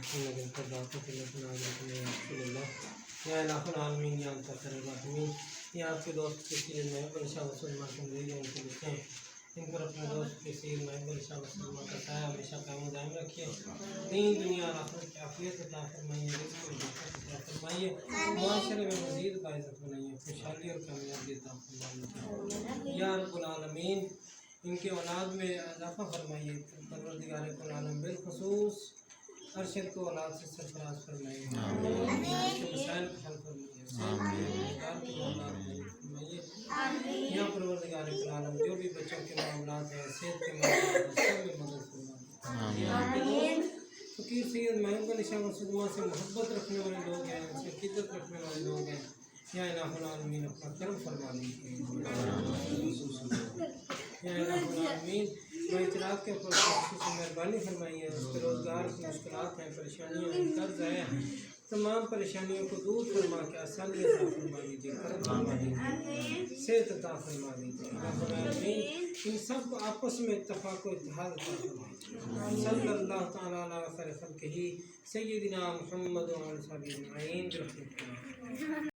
محمد الفضاقة التي نازلت من رسول الله یا الہ العالمین یا انت خیر الراحمین. یہ آپ کے دوست کے سیر محب شاہ وسلمہ کے مریض ہیں، ان کو لکھتے ہیں. ان پر اپنے دوست کے سیر محب شاہ وسلمہ کا سایہ ہمیشہ قائم و دائم رکھیے. دین دنیا اور آخرت کی عافیت عطا فرمائیے، رزق میں برکت عطا فرمائیے، معاشرے میں مزید باعزت بنائیے، خوشحالی اور کامیابی عطا فرمائیے یا رب العالمین. ان کے اولاد میں اضافہ فرمائیے. پروردگار کل عالم بالخصوص ارشد کو اولاد سے سرفراز فرمائیے، مسائل کو حل فرمائیے، صحت کی اولاد فرمائیے یا پروردگار کل عالم. جو بھی بچوں کے معاملات ہیں، صحت کے معاملات ہیں، سب میں مدد فرمائیے. فقیر سید محمد علی شاہ وسلمہ سے محبت رکھنے والے لوگ ہیں، ان سے عقیدت رکھنے والے لوگ ہیں، یا الہ العالمین اپنا کرم فرما دیجیے. یا الہ العالمین معاشرات کے اوپر خصوصی مہربانی فرمائیے. اس کے روزگار کی مشکلات ہیں، پریشانیاں ہیں، قرض ہیں، تمام پریشانیوں کو دور فرما کے آسانی عطا فرما دیجیے، کرم فرما دیجیے، صحت عطا فرما دیجیے. رب العالمین ان سب کو آپس میں اتفاق و اتحاد عطا فرمائیے. صلی اللہ تعالیٰ علی خیر خلقہ سیدنا محمد و علیہ وسلم.